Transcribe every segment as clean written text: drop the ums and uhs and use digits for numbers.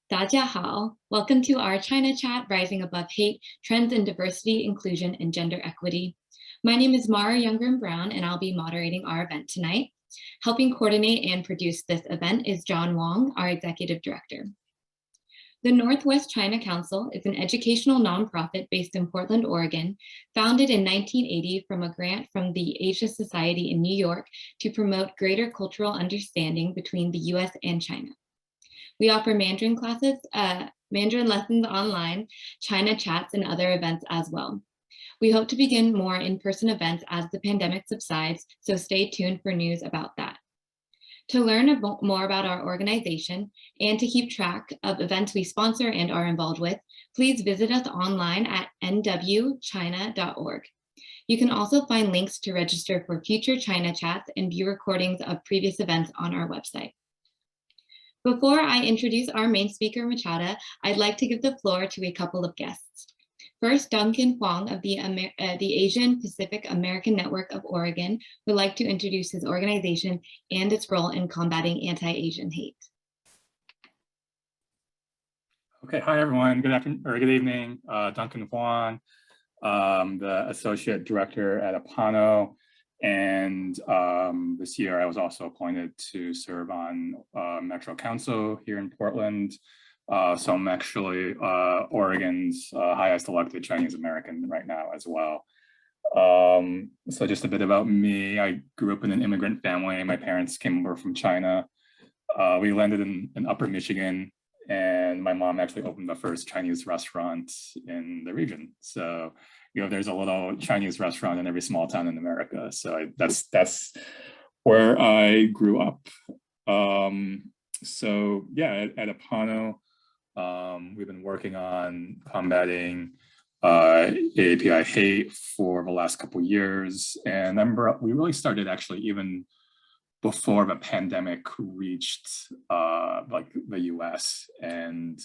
大家好. Welcome to our China Chat, Rising Above Hate, Trends in Diversity, Inclusion, and Gender Equity. My name is Mara Youngren-Brown, and I'll be moderating our event tonight. Helping coordinate and produce this event is John Hwang, our Executive Director. The Northwest China Council is an educational nonprofit based in Portland, Oregon, founded in 1980 from a grant from the Asia Society in New York to promote greater cultural understanding between the US and China. We offer Mandarin classes, Mandarin lessons online, China chats, and other events as well. We hope to begin more in-person events as the pandemic subsides, so stay tuned for news about that. To learn more about our organization and to keep track of events we sponsor and are involved with, please visit us online at nwchina.org. You can also find links to register for future China chats and view recordings of previous events on our website. Before I introduce our main speaker, Machada, I'd like to give the floor to a couple of guests. First, Duncan Hwang of the Asian Pacific American Network of Oregon would like to introduce his organization and its role in combating anti-Asian hate. Okay, hi everyone. Good afternoon or good evening. Duncan Hwang, the Associate Director at APANO. And this year I was also appointed to serve on Metro Council here in Portland. So I'm actually Oregon's highest elected Chinese American right now as well. So just a bit about me. I grew up in an immigrant family. My parents came over from China. We landed in Upper Michigan, and my mom actually opened the first Chinese restaurant in the region. So there's a little Chinese restaurant in every small town in America. So that's where I grew up. So yeah, at APANO, we've been working on combating API hate for the last couple of years. And I remember we really started actually even before the pandemic reached like the US. And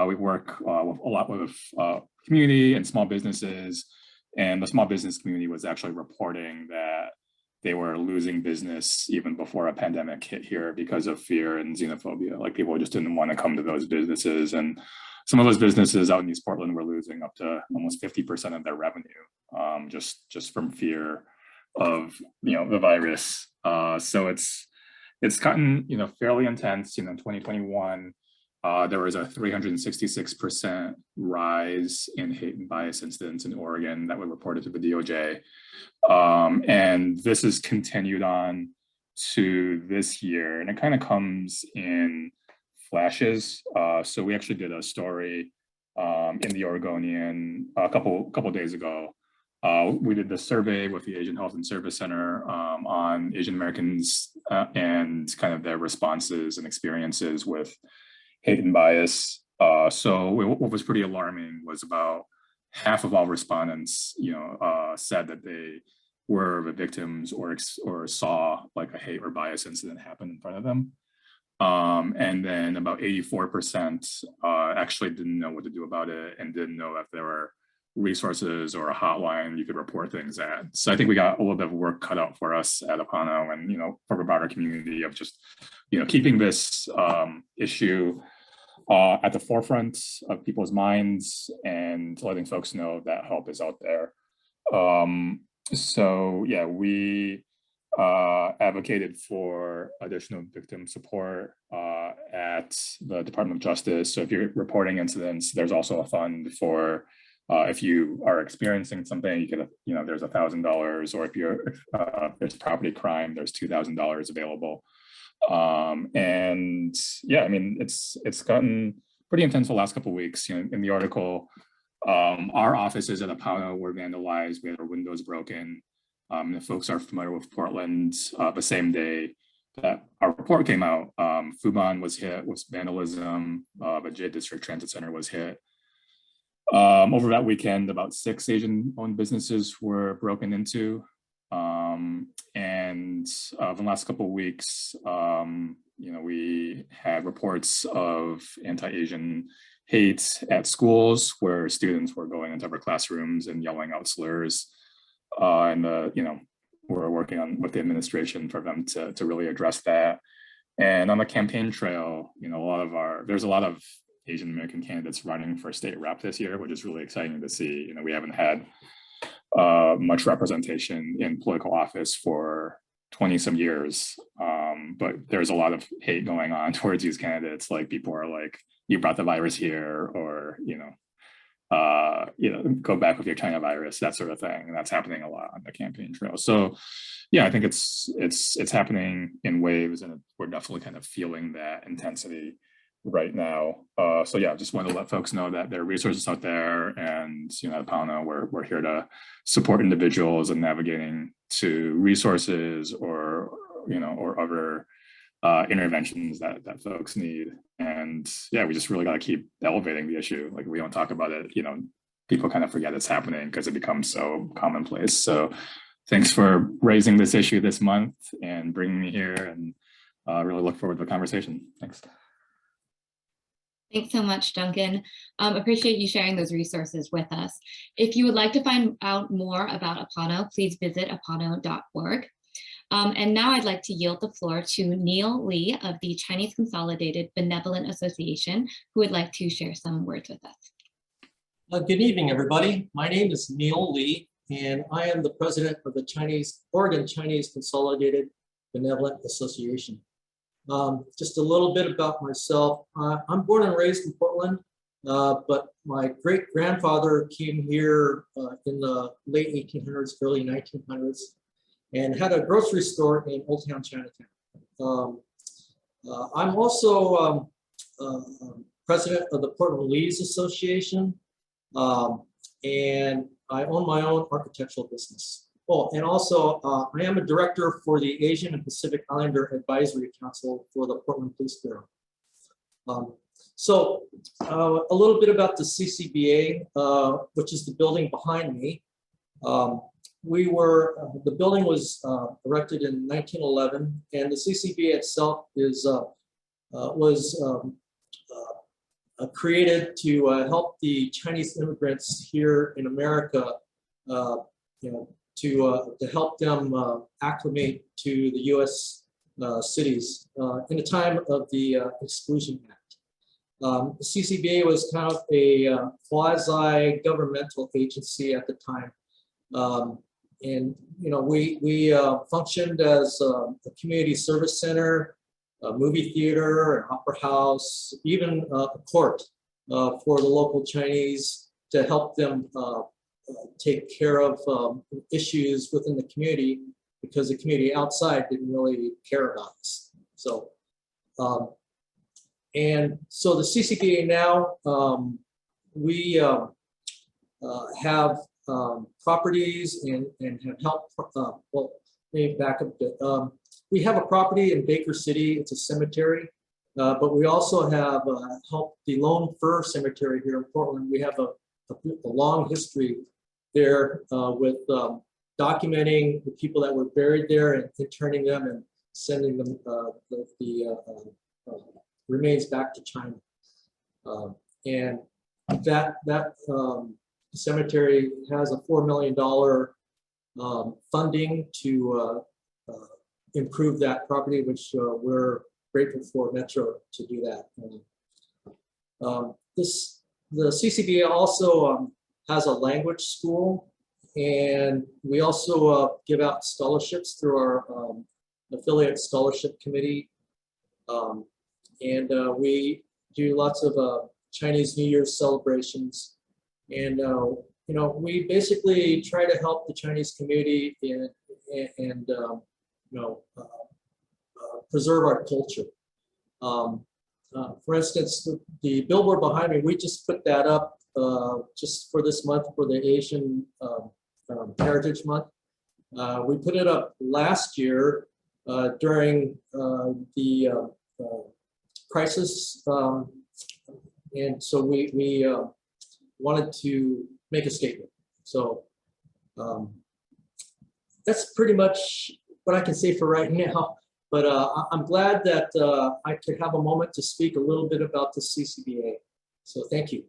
we work a lot with community and small businesses, and the small business community was actually reporting that they were losing business even before a pandemic hit here because of fear and xenophobia. Like people just didn't want to come to those businesses, and some of those businesses out in East Portland were losing up to almost 50% of their revenue, just from fear of the virus. So it's gotten fairly intense. In 2021. There was a 366% rise in hate and bias incidents in Oregon that were reported to the DOJ. And this has continued on to this year, and it kind of comes in flashes. So we actually did a story in the Oregonian a couple days ago. We did the survey with the Asian Health and Service Center on Asian Americans and kind of their responses and experiences with hate and bias. So what was pretty alarming was about half of all respondents, said that they were the victims or saw like a hate or bias incident happen in front of them. And then about 84% actually didn't know what to do about it and didn't know if there were resources or a hotline you could report things at. So I think we got a little bit of work cut out for us at APANO and, for the broader community of just, keeping this issue at the forefront of people's minds and letting folks know that help is out there. So yeah, we advocated for additional victim support at the Department of Justice. So if you're reporting incidents, there's also a fund for if you are experiencing something, you get there's $1,000, or if there's property crime, there's $2,000 available. And yeah, I mean, it's gotten pretty intense the last couple of weeks. In the article, our offices at APANO were vandalized. We had our windows broken. If folks are familiar with Portland, the same day that our report came out, Fubon was hit with vandalism. The J District Transit Center was hit. Over that weekend, about 6 Asian-owned businesses were broken into. And the last couple of weeks, we had reports of anti-Asian hate at schools where students were going into our classrooms and yelling out slurs. And we're working with the administration for them to really address that. And on the campaign trail, there's a lot of Asian American candidates running for state rep this year, which is really exciting to see. We haven't had much representation in political office for 20 some years, but there's a lot of hate going on towards these candidates. Like, people are like, you brought the virus here, or go back with your China virus, that sort of thing. And that's happening a lot on the campaign trail. So yeah, I think it's happening in waves, and we're definitely kind of feeling that intensity right now. So yeah, just want to let folks know that there are resources out there, and at APANO, we're here to support individuals in navigating to resources or other interventions that folks need. And yeah, we just really got to keep elevating the issue. Like, we don't talk about it, people kind of forget it's happening because it becomes so commonplace. So thanks for raising this issue this month and bringing me here, and really look forward to the conversation. Thanks. Thanks so much, Duncan. Appreciate you sharing those resources with us. If you would like to find out more about APANO, please visit apano.org. And now I'd like to yield the floor to Neil Lee of the Chinese Consolidated Benevolent Association, who would like to share some words with us. Good evening, everybody. My name is Neil Lee, and I am the president of the Oregon Chinese Consolidated Benevolent Association. Just a little bit about myself. I'm born and raised in Portland, but my great-grandfather came here in the late 1800s, early 1900s, and had a grocery store in Old Town Chinatown. I'm also president of the Portland Leads Association, and I own my own architectural business. Oh, and also I am a director for the Asian and Pacific Islander Advisory Council for the Portland Police Bureau. So a little bit about the CCBA, which is the building behind me. The building was erected in 1911, and the CCBA itself was created to help the Chinese immigrants here in America, to help them acclimate to the U.S. Cities in the time of the Exclusion Act. The CCBA was kind of a quasi-governmental agency at the time. And we functioned as a community service center, a movie theater, an opera house, even a court for the local Chinese to help them take care of issues within the community, because the community outside didn't really care about us. So, and so the CCBA now, we have properties and have helped, well, let me back up a bit. We have a property in Baker City, it's a cemetery, but we also have helped the Lone Fir Cemetery here in Portland. We have a long history there with documenting the people that were buried there and interning them and sending them the remains back to China. And that cemetery has a $4 million funding to improve that property, which we're grateful for Metro to do that. The CCBA also has a language school, and we also give out scholarships through our affiliate scholarship committee. And we do lots of Chinese New Year's celebrations. And we basically try to help the Chinese community and preserve our culture. For instance, the billboard behind me, we just put that up just for this month for the Asian Heritage Month. We put it up last year during the crisis, and so we wanted to make a statement. So that's pretty much what I can say for right now. But I'm glad that I could have a moment to speak a little bit about the CCBA. So thank you.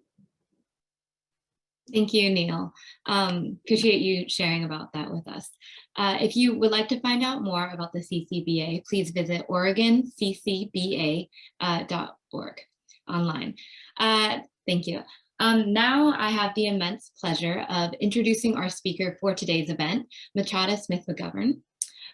Thank you, Neil. Appreciate you sharing about that with us. If you would like to find out more about the CCBA, please visit OregonCCBA.org. online. Thank you. Now I have the immense pleasure of introducing our speaker for today's event, Machada Smith-McGovern.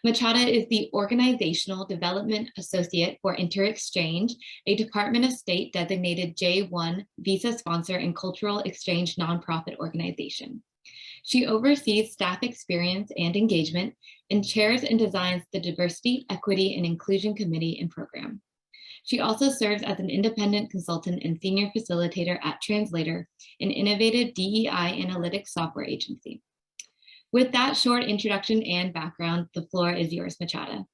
Machada is the Organizational Development Associate for InterExchange, a Department of State designated J1 visa sponsor and cultural exchange nonprofit organization. She oversees staff experience and engagement and chairs and designs the Diversity, Equity, and Inclusion Committee and Program. She also serves as an independent consultant and senior facilitator at Translator, an innovative DEI analytics software agency. With that short introduction and background, the floor is yours, Machada.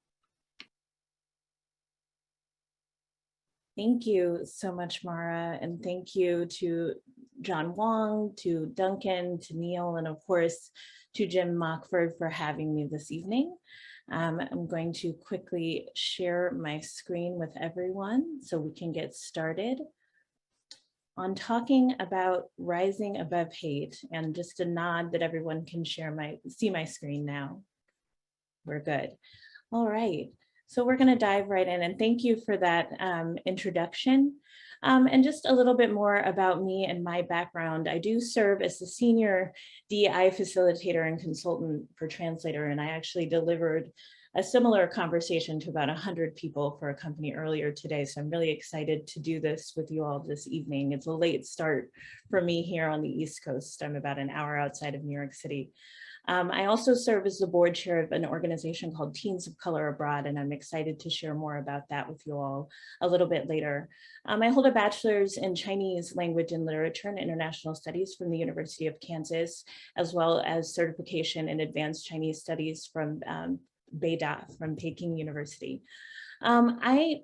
Thank you so much, Mara, and thank you to John Hwang, to Duncan, to Neil, and of course to Jim Mockford for having me this evening. I'm going to quickly share my screen with everyone so we can get started on talking about rising above hate, and just a nod that everyone can see my screen now. We're good. All right. So we're going to dive right in, and thank you for that introduction. And just a little bit more about me and my background. I do serve as the senior DEI facilitator and consultant for Translator, and I actually delivered a similar conversation to about 100 people for a company earlier today. So I'm really excited to do this with you all this evening. It's a late start for me here on the East Coast. I'm about an hour outside of New York City. I also serve as the board chair of an organization called Teens of Color Abroad, and I'm excited to share more about that with you all a little bit later. I hold a bachelor's in Chinese language and literature and international studies from the University of Kansas, as well as certification in advanced Chinese studies from Beida, from Peking University. I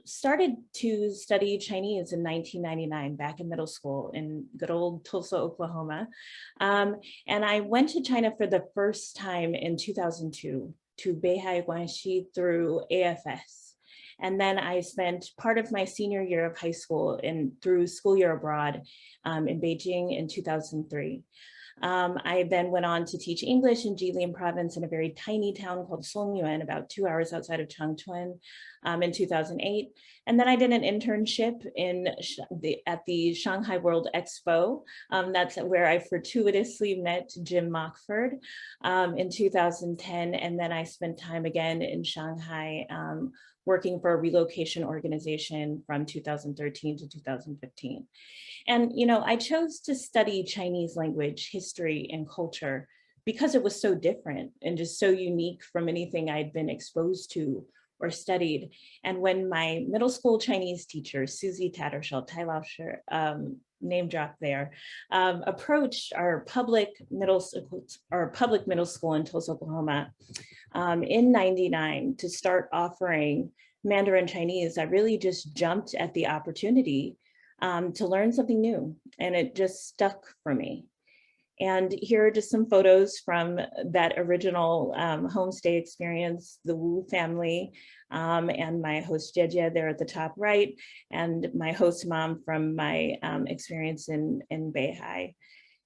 started to study Chinese in 1999, back in middle school in good old Tulsa, Oklahoma. And I went to China for the first time in 2002 to Beihai Guanxi through AFS. And then I spent part of my senior year of high school through school year abroad in Beijing in 2003. I then went on to teach English in Jilin province in a very tiny town called Songyuan, about 2 hours outside of Changchun in 2008. And then I did an internship at the Shanghai World Expo. That's where I fortuitously met Jim Mockford in 2010. And then I spent time again in Shanghai working for a relocation organization from 2013 to 2015. And, I chose to study Chinese language, history, and culture because it was so different and just so unique from anything I'd been exposed to or studied. And when my middle school Chinese teacher, Susie Tattersall, name drop there, approached our public middle school in Tulsa, Oklahoma in '99 to start offering Mandarin Chinese, I really just jumped at the opportunity to learn something new, and it just stuck for me. And here are just some photos from that original homestay experience, the Wu family, and my host Jejia there at the top right, and my host mom from my experience in Beihai.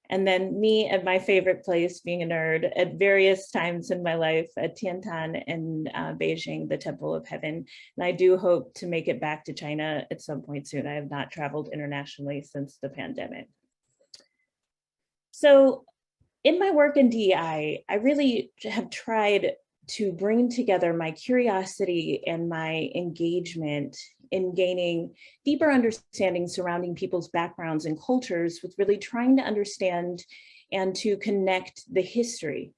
And then me at my favorite place, being a nerd, at various times in my life at Tiantan and Beijing, the Temple of Heaven. And I do hope to make it back to China at some point soon. I have not traveled internationally since the pandemic. So in my work in DEI, I really have tried to bring together my curiosity and my engagement in gaining deeper understanding surrounding people's backgrounds and cultures, with really trying to understand and to connect the history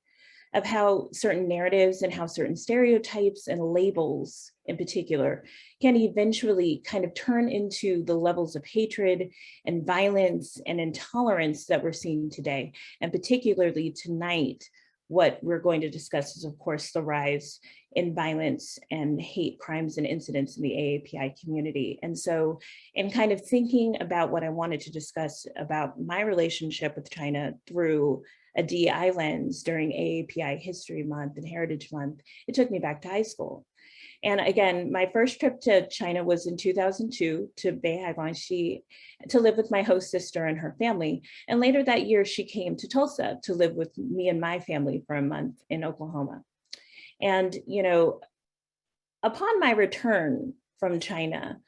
of how certain narratives and how certain stereotypes and labels in particular can eventually kind of turn into the levels of hatred and violence and intolerance that we're seeing today. And particularly tonight, what we're going to discuss is, of course, the rise in violence and hate crimes and incidents in the AAPI community. And so in kind of thinking about what I wanted to discuss about my relationship with China through a DEI lens during AAPI History Month and Heritage Month, it took me back to high school. And again, my first trip to China was in 2002 to Beihai Guanxi to live with my host sister and her family. And later that year, she came to Tulsa to live with me and my family for a month in Oklahoma. And, upon my return from China,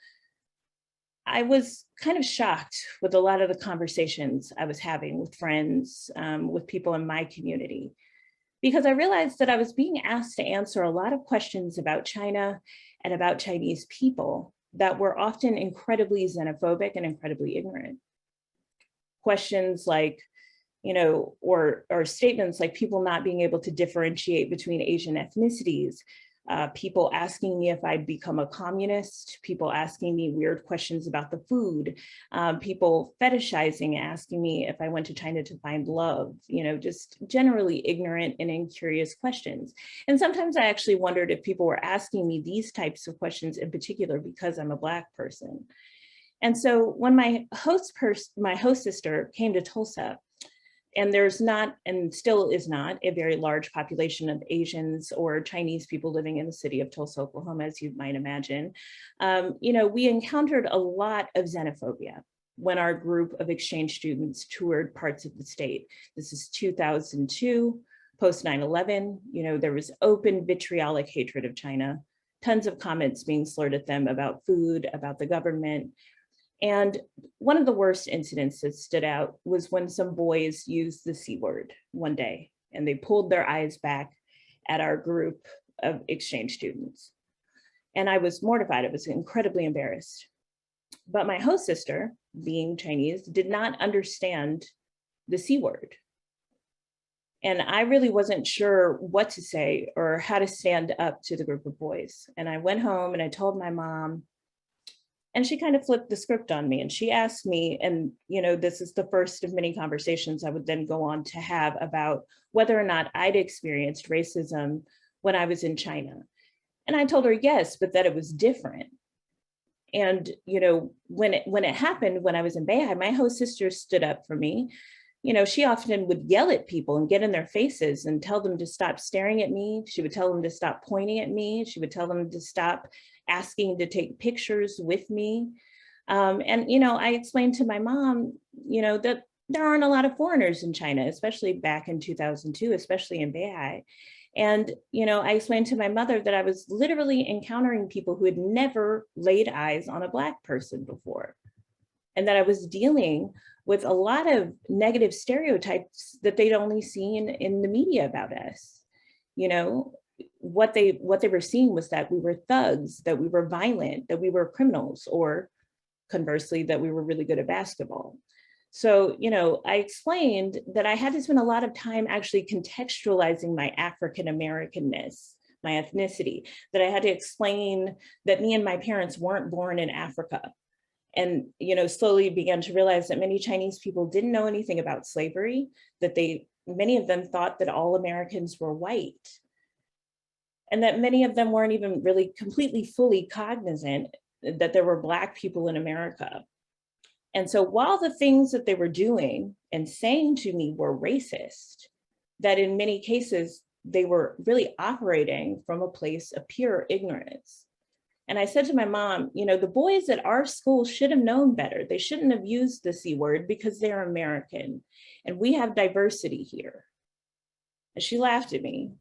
I was kind of shocked with a lot of the conversations I was having with friends, with people in my community, because I realized that I was being asked to answer a lot of questions about China and about Chinese people that were often incredibly xenophobic and incredibly ignorant. Questions like, or statements like people not being able to differentiate between Asian ethnicities, people asking me if I'd become a communist, people asking me weird questions about the food, people fetishizing, asking me if I went to China to find love, just generally ignorant and incurious questions. And sometimes I actually wondered if people were asking me these types of questions in particular because I'm a Black person. And so when my host sister came to Tulsa, and there's not, and still is not, a very large population of Asians or Chinese people living in the city of Tulsa, Oklahoma, as you might imagine. We encountered a lot of xenophobia when our group of exchange students toured parts of the state. This is 2002, post 9/11. There was open vitriolic hatred of China, tons of comments being slurred at them about food, about the government. And one of the worst incidents that stood out was when some boys used the C word one day, and they pulled their eyes back at our group of exchange students. And I was mortified. I was incredibly embarrassed. But my host sister, being Chinese, did not understand the C word. And I really wasn't sure what to say or how to stand up to the group of boys. And I went home and I told my mom, and she kind of flipped the script on me, and she asked me, and this is the first of many conversations I would then go on to have about whether or not I'd experienced racism when I was in China. And I told her yes, but that it was different. And when it happened, when I was in Beihai, my host sister stood up for me. She often would yell at people and get in their faces and tell them to stop staring at me. She would tell them to stop pointing at me. She would tell them to stop asking to take pictures with me. I explained to my mom, that there aren't a lot of foreigners in China, especially back in 2002, especially in Beihai. And, I explained to my mother that I was literally encountering people who had never laid eyes on a Black person before, and that I was dealing with a lot of negative stereotypes that they'd only seen in the media about us. What they were seeing was that we were thugs, that we were violent, that we were criminals, or conversely, that we were really good at basketball. So, I explained that I had to spend a lot of time actually contextualizing my African Americanness, my ethnicity, that I had to explain that me and my parents weren't born in Africa. And, slowly began to realize that many Chinese people didn't know anything about slavery, that many of them thought that all Americans were white, and that many of them weren't even really completely fully cognizant that there were Black people in America. And so while the things that they were doing and saying to me were racist, that in many cases, they were really operating from a place of pure ignorance. And I said to my mom, the boys at our school should have known better. They shouldn't have used the C word because they're American and we have diversity here. And she laughed at me,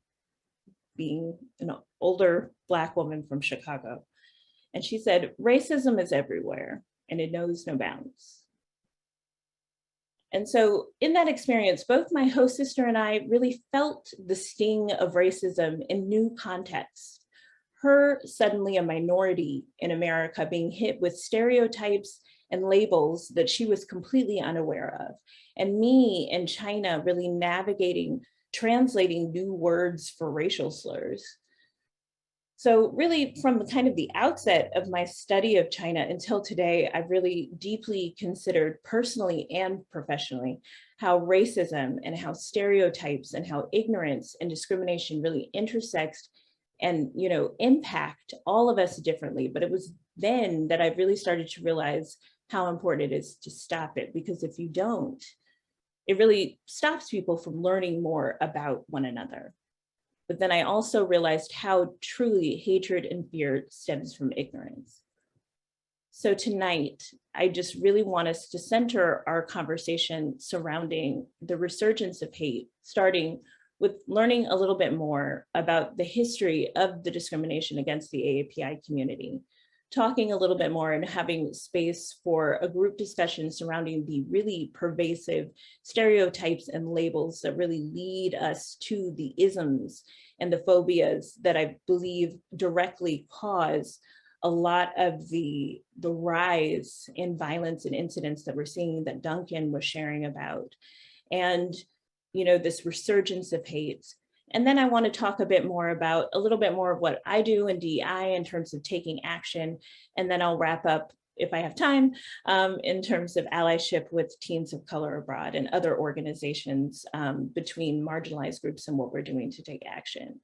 being an older Black woman from Chicago. And she said, racism is everywhere and it knows no bounds. And so in that experience, both my host sister and I really felt the sting of racism in new contexts. Her, suddenly a minority in America, being hit with stereotypes and labels that she was completely unaware of. And me in China really navigating, translating new words for racial slurs. So really from the outset of my study of China until today, I've really deeply considered personally and professionally how racism and how stereotypes and how ignorance and discrimination really intersects and impact all of us differently. But it was then that I really started to realize how important it is to stop it, because if you don't, it really stops people from learning more about one another. But then I also realized how truly hatred and fear stems from ignorance. So tonight, I just really want us to center our conversation surrounding the resurgence of hate, starting with learning a little bit more about the history of the discrimination against the AAPI community, talking a little bit more and having space for a group discussion surrounding the really pervasive stereotypes and labels that really lead us to the isms and the phobias that I believe directly cause a lot of the rise in violence and incidents that we're seeing that Duncan was sharing about. And, you know, this resurgence of hate. And then I want to talk a bit more about a little bit more of what I do in DEI in terms of taking action. And then I'll wrap up, if I have time, in terms of allyship with teens of color abroad and other organizations between marginalized groups and what we're doing to take action.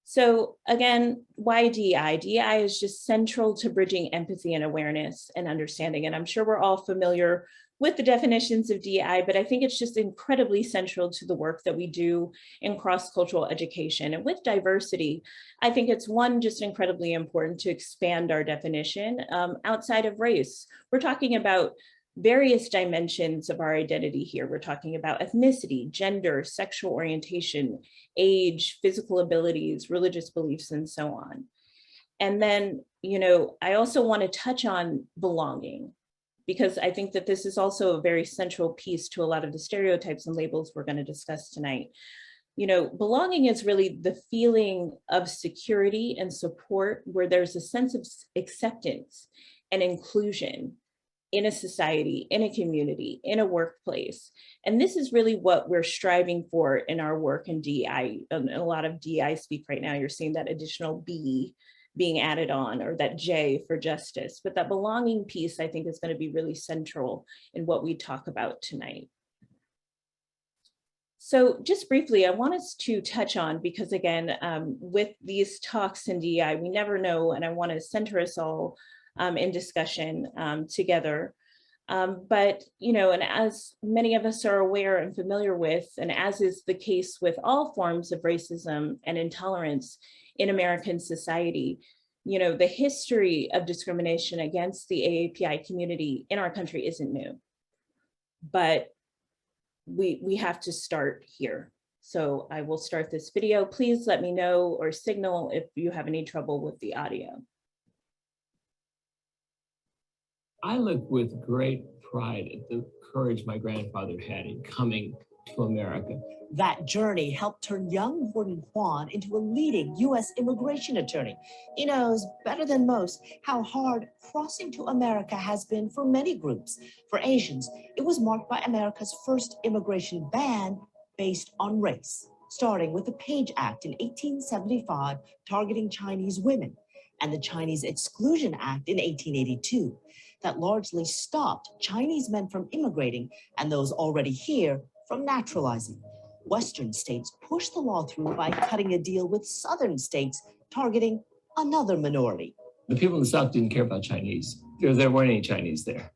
So again, why DEI? DEI is just central to bridging empathy and awareness and understanding. And I'm sure we're all familiar with the definitions of DEI, but I think it's just incredibly central to the work that we do in cross-cultural education. And with diversity, I think it's just incredibly important to expand our definition outside of race. We're talking about various dimensions of our identity here. We're talking about ethnicity, gender, sexual orientation, age, physical abilities, religious beliefs, and so on. And then, you know, I also want to touch on belonging, because I think that this is also a very central piece to a lot of the stereotypes and labels we're going to discuss tonight. You know, belonging is really the feeling of security and support where there's a sense of acceptance and inclusion in a society, in a community, in a workplace. And this is really what we're striving for in our work in DEI. And a lot of DEI speak right now, you're seeing that additional B being added on, or that J for justice. But that belonging piece, I think, is going to be really central in what we talk about tonight. So just briefly, I want us to touch on, because again, with these talks in DEI, we never know, and I want to center us all in discussion together. But, you know, and as many of us are aware and familiar with, and as is the case with all forms of racism and intolerance in American society, you know, the history of discrimination against the AAPI community in our country isn't new, but we have to start here. So I will start this video. Please let me know or signal if you have any trouble with the audio. I look with great pride at the courage my grandfather had in coming to America. That journey helped turn young Warden Hwang into a leading U.S. immigration attorney. He knows better than most how hard crossing to America has been for many groups. For Asians, it was marked by America's first immigration ban based on race, starting with the Page Act in 1875 targeting Chinese women, and the Chinese Exclusion Act in 1882 that largely stopped Chinese men from immigrating and those already here from naturalizing. Western states pushed the law through by cutting a deal with Southern states targeting another minority. The people in the South didn't care about Chinese. There weren't any Chinese there.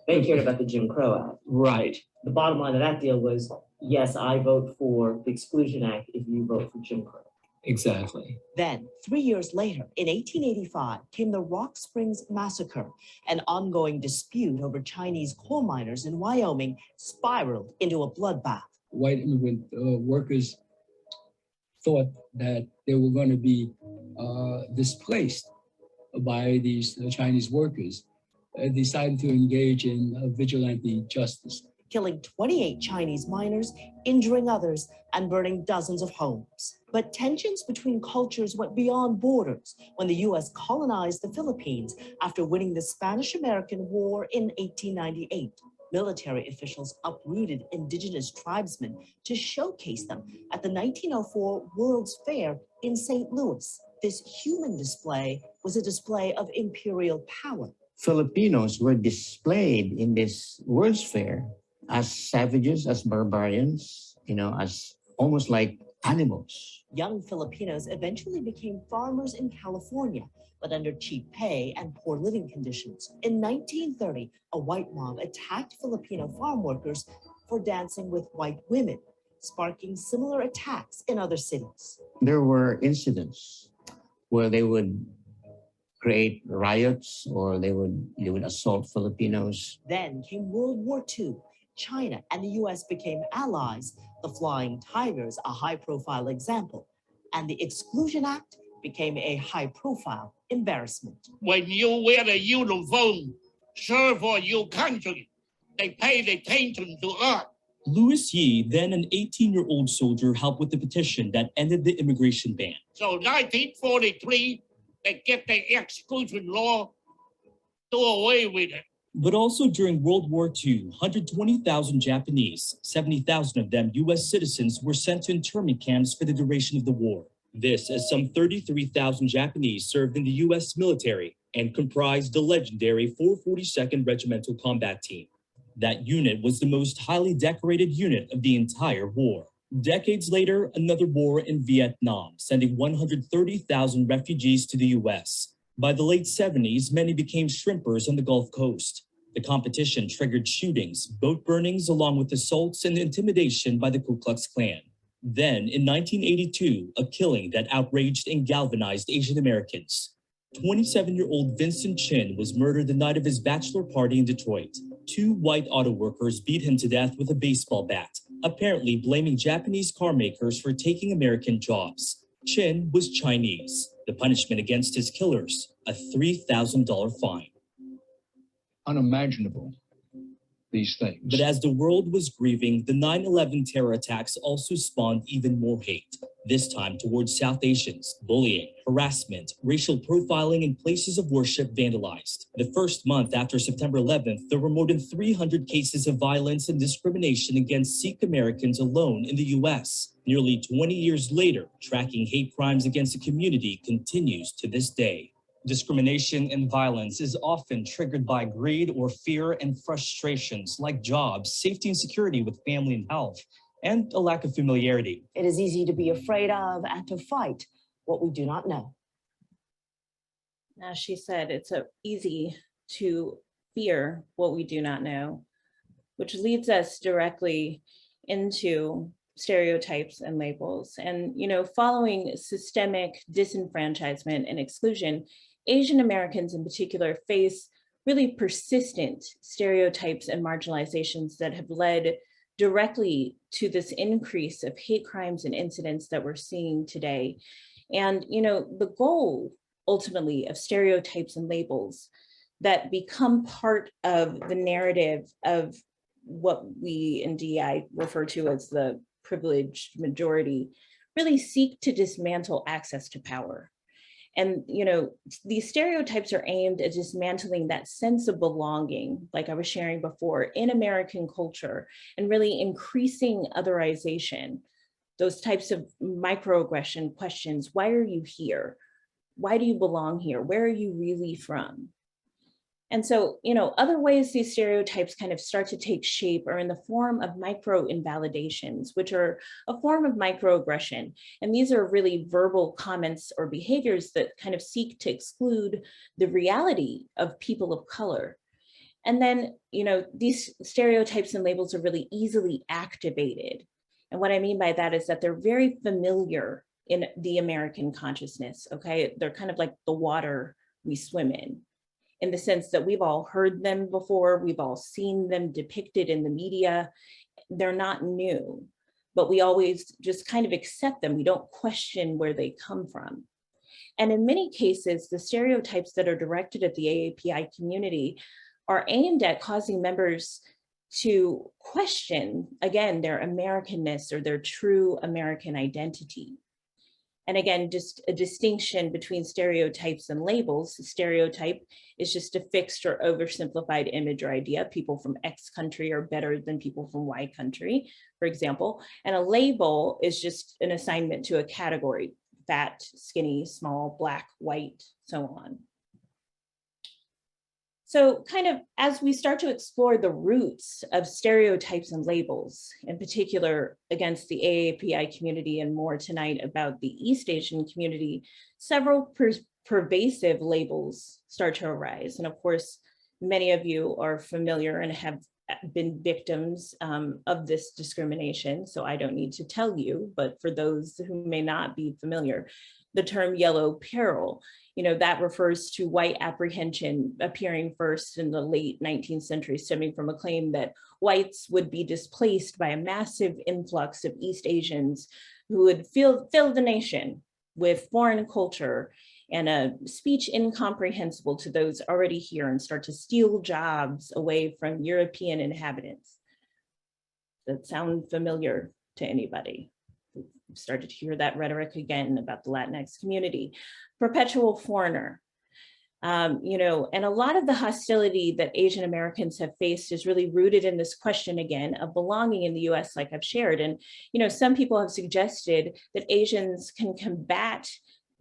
They cared about the Jim Crow Act. Right. The bottom line of that deal was, yes, I vote for the Exclusion Act if you vote for Jim Crow. Exactly. Then, 3 years later, in 1885, came the Rock Springs Massacre. An ongoing dispute over Chinese coal miners in Wyoming spiraled into a bloodbath. White immigrant workers thought that they were going to be displaced by these Chinese workers, decided to engage in vigilante justice. Killing 28 Chinese miners, injuring others, and burning dozens of homes. But tensions between cultures went beyond borders when the U.S. colonized the Philippines after winning the Spanish-American War in 1898. Military officials uprooted indigenous tribesmen to showcase them at the 1904 World's Fair in St. Louis. This human display was a display of imperial power. Filipinos were displayed in this World's Fair as savages, as barbarians, as almost like animals. Young Filipinos eventually became farmers in California, but under cheap pay and poor living conditions. In 1930, a white mob attacked Filipino farm workers for dancing with white women, sparking similar attacks in other cities. There were incidents where they would create riots or they would assault Filipinos. Then came World War II. China and the U.S. became allies, the Flying Tigers a high-profile example, and the Exclusion Act became a high-profile embarrassment. When you wear a uniform, serve for your country, they pay attention to us. Louis Yi, then an 18-year-old soldier, helped with the petition that ended the immigration ban. So 1943, they get the exclusion law, do away with it. But also during World War II, 120,000 Japanese, 70,000 of them U.S. citizens, were sent to internment camps for the duration of the war. This as some 33,000 Japanese served in the U.S. military and comprised the legendary 442nd Regimental Combat Team. That unit was the most highly decorated unit of the entire war. Decades later, another war in Vietnam, sending 130,000 refugees to the U.S. By the late 70s, many became shrimpers on the Gulf Coast. The competition triggered shootings, boat burnings, along with assaults and intimidation by the Ku Klux Klan. Then, in 1982, a killing that outraged and galvanized Asian Americans. 27-year-old Vincent Chin was murdered the night of his bachelor party in Detroit. 2 white auto workers beat him to death with a baseball bat, apparently blaming Japanese car makers for taking American jobs. Chin was Chinese. The punishment against his killers, a $3,000 fine. Unimaginable, these things. But as the world was grieving, the 9/11 terror attacks also spawned even more hate, this time towards South Asians. Bullying, harassment, racial profiling, and places of worship vandalized. The first month after September 11th, there were more than 300 cases of violence and discrimination against Sikh Americans alone in the U.S. Nearly 20 years later, tracking hate crimes against the community continues to this day. Discrimination and violence is often triggered by greed or fear and frustrations like jobs, safety and security with family and health, and a lack of familiarity. It is easy to be afraid of and to fight what we do not know. As she said, it's easy to fear what we do not know, which leads us directly into stereotypes and labels. And, following systemic disenfranchisement and exclusion, Asian Americans in particular face really persistent stereotypes and marginalizations that have led directly to this increase of hate crimes and incidents that we're seeing today. And, the goal ultimately of stereotypes and labels that become part of the narrative of what we in DEI refer to as the privileged majority really seek to dismantle access to power. And, these stereotypes are aimed at dismantling that sense of belonging, like I was sharing before, in American culture, and really increasing otherization, those types of microaggression questions. Why are you here? Why do you belong here? Where are you really from? And so, other ways these stereotypes kind of start to take shape are in the form of micro-invalidations, which are a form of microaggression. And these are really verbal comments or behaviors that kind of seek to exclude the reality of people of color. And then, these stereotypes and labels are really easily activated. And what I mean by that is that they're very familiar in the American consciousness, okay? They're kind of like the water we swim in the sense that we've all heard them before, we've all seen them depicted in the media. They're not new, but we always just kind of accept them. We don't question where they come from. And in many cases, the stereotypes that are directed at the AAPI community are aimed at causing members to question, again, their Americanness or their true American identity. And again, just a distinction between stereotypes and labels. A stereotype is just a fixed or oversimplified image or idea. People from X country are better than people from Y country, for example. And a label is just an assignment to a category: fat, skinny, small, black, white, so on. So kind of as we start to explore the roots of stereotypes and labels, in particular against the AAPI community and more tonight about the East Asian community, several pervasive labels start to arise. And of course, many of you are familiar and have been victims of this discrimination, so I don't need to tell you, but for those who may not be familiar, the term yellow peril, that refers to white apprehension appearing first in the late 19th century, stemming from a claim that whites would be displaced by a massive influx of East Asians who would fill the nation with foreign culture and a speech incomprehensible to those already here and start to steal jobs away from European inhabitants. That sound familiar to anybody? We've started to hear that rhetoric again about the Latinx community. Perpetual foreigner. You know, and a lot of the hostility that Asian Americans have faced is really rooted in this question again of belonging in the US, like I've shared. And, you know, some people have suggested that Asians can combat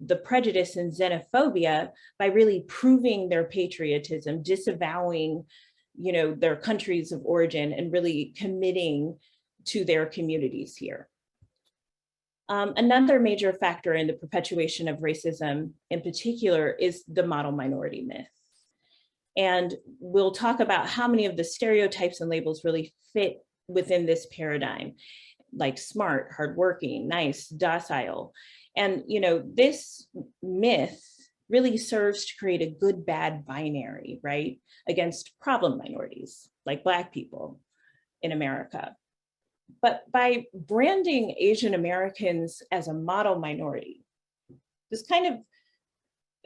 the prejudice and xenophobia by really proving their patriotism, disavowing, you know, their countries of origin and really committing to their communities here. Another major factor in the perpetuation of racism in particular is the model minority myth. And we'll talk about how many of the stereotypes and labels really fit within this paradigm, like smart, hardworking, nice, docile. And you know, this myth really serves to create a good bad binary, right, against problem minorities like Black people in America. But by branding Asian Americans as a model minority, this kind of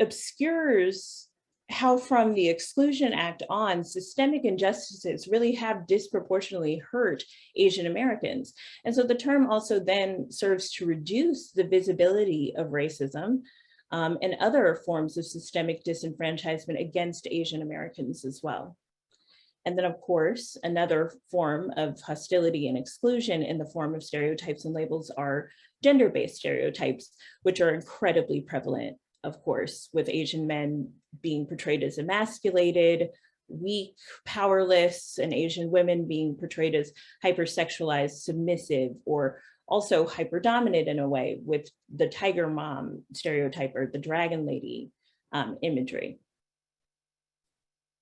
obscures how from the Exclusion Act on, systemic injustices really have disproportionately hurt Asian Americans. And so the term also then serves to reduce the visibility of racism and other forms of systemic disenfranchisement against Asian Americans as well. And then, of course, another form of hostility and exclusion in the form of stereotypes and labels are gender-based stereotypes, which are incredibly prevalent, of course, with Asian men being portrayed as emasculated, weak, powerless, and Asian women being portrayed as hypersexualized, submissive, or also hyperdominant in a way with the tiger mom stereotype or the dragon lady imagery.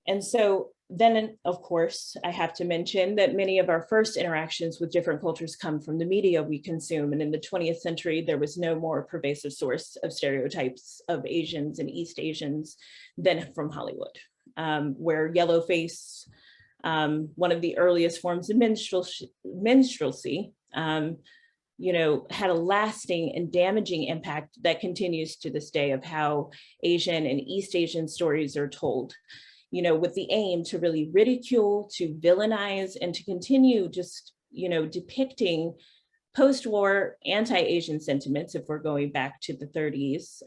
And so then, of course, I have to mention that many of our first interactions with different cultures come from the media we consume. And in the 20th century, there was no more pervasive source of stereotypes of Asians and East Asians than from Hollywood, where yellowface, one of the earliest forms of minstrelsy, you know, had a lasting and damaging impact that continues to this day of how Asian and East Asian stories are told, you know, with the aim to really ridicule, to villainize, and to continue just, you know, depicting post-war anti-Asian sentiments, if we're going back to the 30s,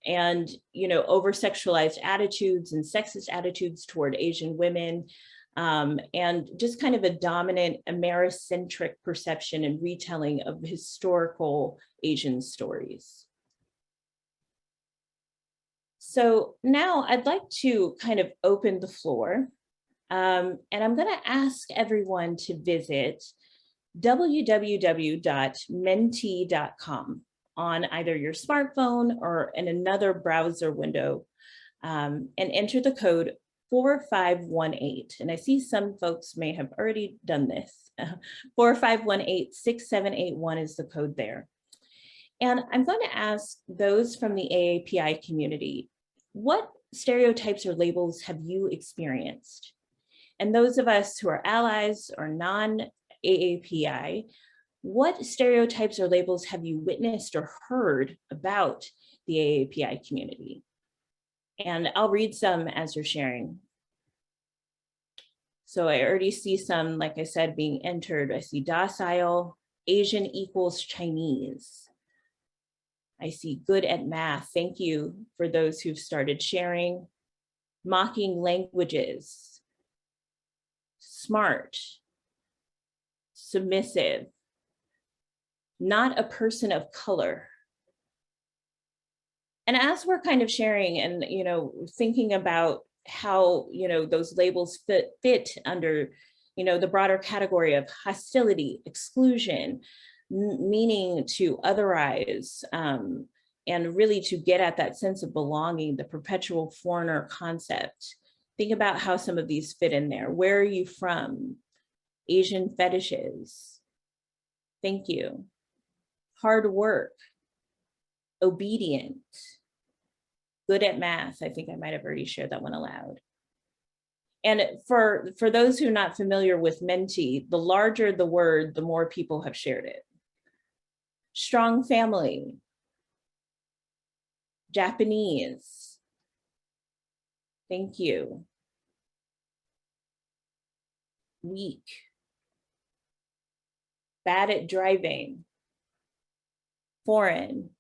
and, you know, over-sexualized attitudes and sexist attitudes toward Asian women, and just kind of a dominant Americentric perception and retelling of historical Asian stories. So now I'd like to kind of open the floor, and I'm going to ask everyone to visit www.menti.com on either your smartphone or in another browser window, and enter the code 4518. And I see some folks may have already done this. 4518-6781 is the code there. And I'm going to ask those from the AAPI community, what stereotypes or labels have you experienced? And those of us who are allies or non-AAPI, what stereotypes or labels have you witnessed or heard about the AAPI community? And I'll read some as you're sharing. So I already see some, like I said, being entered. I see docile, Asian equals Chinese. I see good at math. Thank you for those who've started sharing. Mocking languages. Smart. Submissive. Not a person of color. And as we're kind of sharing and, you know, thinking about how, you know, those labels fit under, you know, the broader category of hostility, exclusion, meaning to otherize, and really to get at that sense of belonging, the perpetual foreigner concept. Think about how some of these fit in there. Where are you from? Asian fetishes. Thank you. Hard work. Obedient. Good at math. I think I might have already shared that one aloud. And for those who are not familiar with Menti, the larger the word, the more people have shared it. Strong family, Japanese. Thank you. Weak. Bad at driving. Foreign.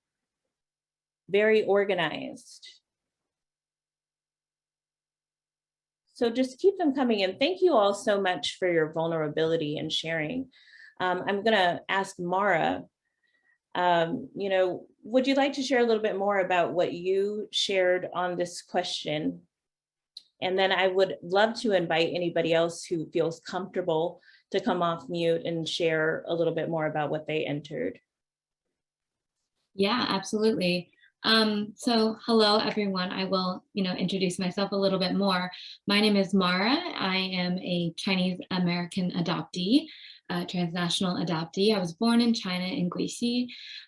Very organized. So just keep them coming in. Thank you all so much for your vulnerability and sharing. I'm gonna ask Mara, would you like to share a little bit more about what you shared on this question? And then I would love to invite anybody else who feels comfortable to come off mute and share a little bit more about what they entered. Yeah, absolutely. So hello, everyone. I will, introduce myself a little bit more. My name is Mara. I am a Chinese American adoptee, transnational adoptee. I was born in China in Guixi,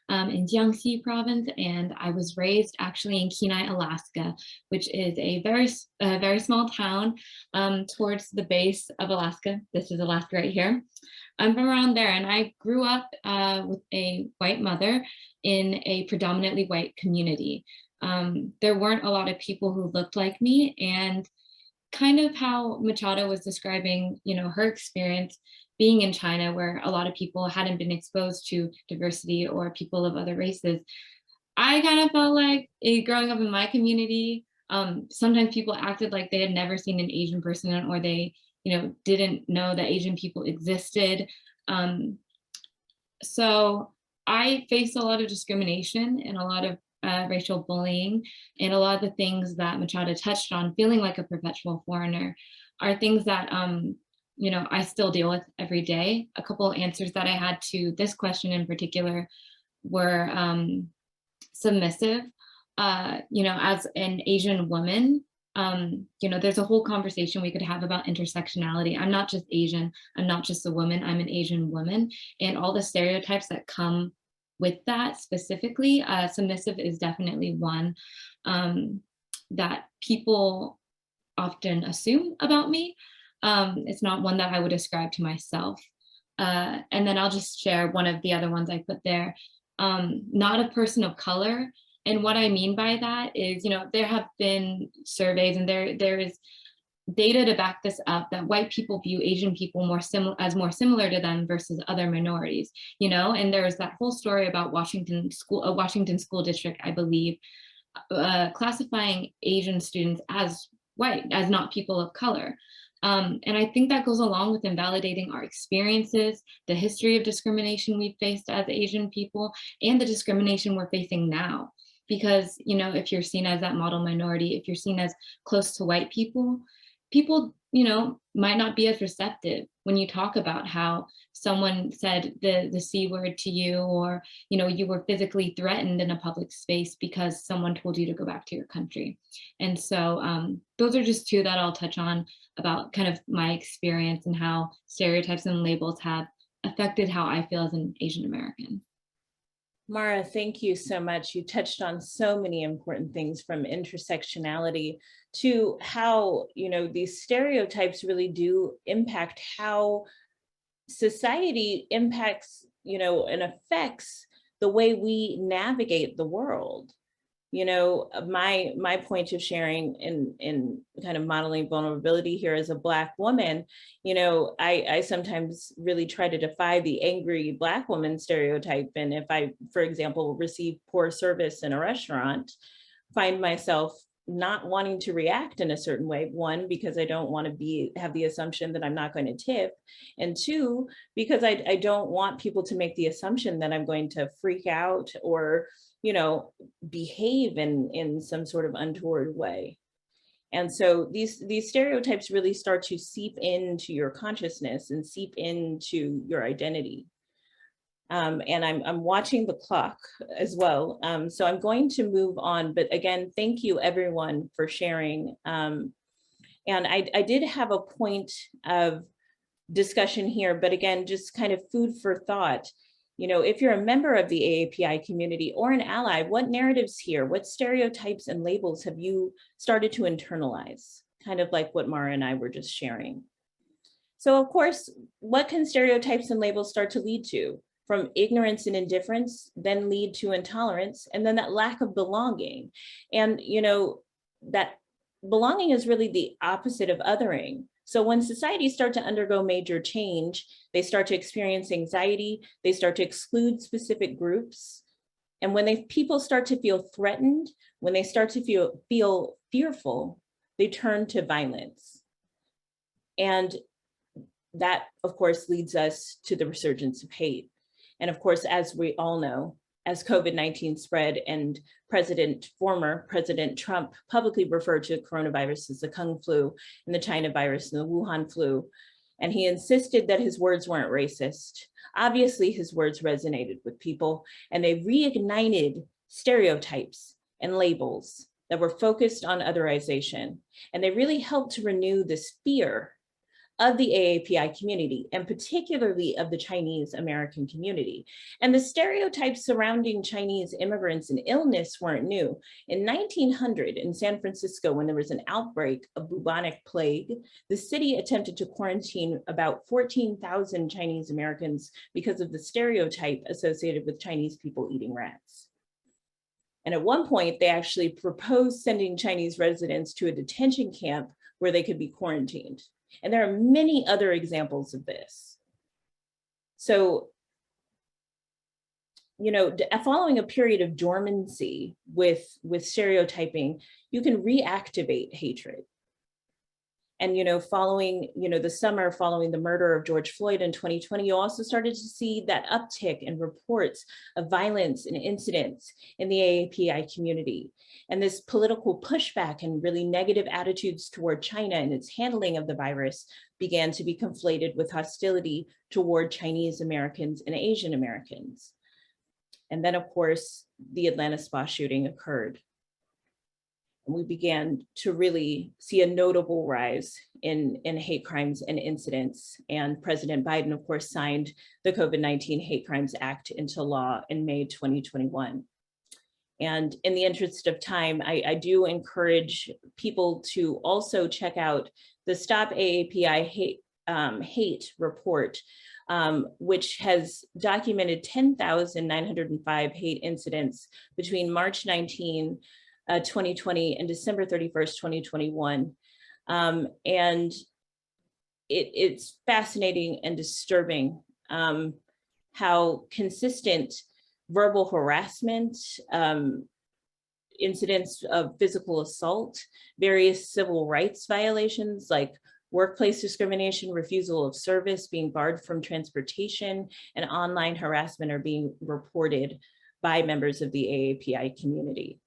in Jiangxi province, and I was raised actually in Kenai, Alaska, which is a very small town towards the base of Alaska. This is Alaska right here. I'm from around there, and I grew up with a white mother in a predominantly white community. There weren't a lot of people who looked like me, and kind of how Machada was describing, her experience being in China, where a lot of people hadn't been exposed to diversity or people of other races. I kind of felt like growing up in my community, sometimes people acted like they had never seen an Asian person, or they, didn't know that Asian people existed. So I faced a lot of discrimination and a lot of racial bullying, and a lot of the things that Machada touched on, feeling like a perpetual foreigner, are things that I still deal with every day. A couple of answers that I had to this question in particular were submissive. As an Asian woman, there's a whole conversation we could have about intersectionality. I'm not just Asian, I'm not just a woman, I'm an Asian woman, and all the stereotypes that come with that specifically. Submissive is definitely one that people often assume about me. It's not one that I would ascribe to myself. And then I'll just share one of the other ones I put there. Not a person of color. And what I mean by that is, there have been surveys, and there is data to back this up, that white people view Asian people as more similar to them versus other minorities, and there was that whole story about Washington school district, I believe, classifying Asian students as white, as not people of color. And I think that goes along with invalidating our experiences, the history of discrimination we've faced as Asian people, and the discrimination we're facing now. Because, if you're seen as that model minority, if you're seen as close to white people, might not be as receptive when you talk about how someone said the C word to you, or, you were physically threatened in a public space because someone told you to go back to your country. And so those are just two that I'll touch on about kind of my experience and how stereotypes and labels have affected how I feel as an Asian American. Mara, thank you so much. You touched on so many important things, from intersectionality to how, these stereotypes really do impact how society impacts, and affects the way we navigate the world. My point of sharing in kind of modeling vulnerability here as a Black woman, I sometimes really try to defy the angry Black woman stereotype. And if I, for example, receive poor service in a restaurant, find myself not wanting to react in a certain way. One, because I don't want to have the assumption that I'm not going to tip. And two, because I don't want people to make the assumption that I'm going to freak out or behave in some sort of untoward way. And so these stereotypes really start to seep into your consciousness and seep into your identity. And I'm watching the clock as well. So I'm going to move on, but again, thank you everyone for sharing. And I did have a point of discussion here, but again, just kind of food for thought. If you're a member of the AAPI community or an ally, what narratives here, what stereotypes and labels have you started to internalize? Kind of like what Mara and I were just sharing. So of course, what can stereotypes and labels start to lead to? from ignorance and indifference then lead to intolerance, and then that lack of belonging. And that belonging is really the opposite of othering. So when societies start to undergo major change, they start to experience anxiety, they start to exclude specific groups. And when people start to feel threatened, when they start to feel fearful, they turn to violence. And that, of course, leads us to the resurgence of hate. And of course, as we all know, as COVID-19 spread and former President Trump publicly referred to coronavirus as the Kung flu and the China virus and the Wuhan flu, and he insisted that his words weren't racist. Obviously, his words resonated with people, and they reignited stereotypes and labels that were focused on otherization. And they really helped to renew this fear of the AAPI community, and particularly of the Chinese American community. And the stereotypes surrounding Chinese immigrants and illness weren't new. In 1900 in San Francisco, when there was an outbreak of bubonic plague, the city attempted to quarantine about 14,000 Chinese Americans because of the stereotype associated with Chinese people eating rats. And at one point, they actually proposed sending Chinese residents to a detention camp where they could be quarantined. And there are many other examples of this. So, following a period of dormancy with stereotyping, you can reactivate hatred. And, following, the summer following the murder of George Floyd in 2020, you also started to see that uptick in reports of violence and incidents in the AAPI community. And this political pushback and really negative attitudes toward China and its handling of the virus began to be conflated with hostility toward Chinese Americans and Asian Americans. And then, of course, the Atlanta spa shooting occurred. And we began to really see a notable rise in hate crimes and incidents. And President Biden, of course, signed the COVID-19 Hate Crimes Act into law in May 2021. And in the interest of time, I do encourage people to also check out the Stop AAPI Hate report, which has documented 10,905 hate incidents between March 19, 2020 and December 31st, 2021. And it's fascinating and disturbing how consistent verbal harassment, incidents of physical assault, various civil rights violations like workplace discrimination, refusal of service, being barred from transportation, and online harassment are being reported by members of the AAPI community.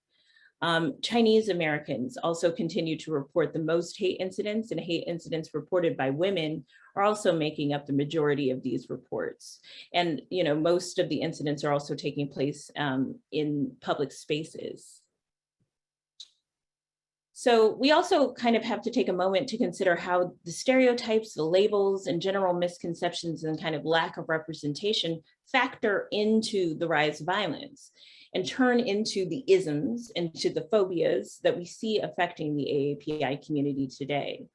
Chinese Americans also continue to report the most hate incidents, and hate incidents reported by women are also making up the majority of these reports. And most of the incidents are also taking place in public spaces. So we also kind of have to take a moment to consider how the stereotypes, the labels, and general misconceptions and kind of lack of representation factor into the rise of violence and turn into the isms, into the phobias that we see affecting the AAPI community today.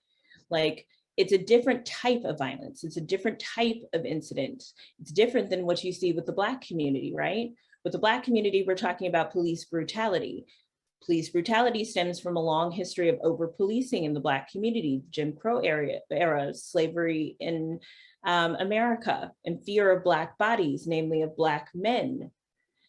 Like, it's a different type of violence. It's a different type of incident. It's different than what you see with the Black community, right? With the Black community, we're talking about police brutality. Police brutality stems from a long history of over-policing in the Black community, Jim Crow era, slavery in America, and fear of Black bodies, namely of Black men.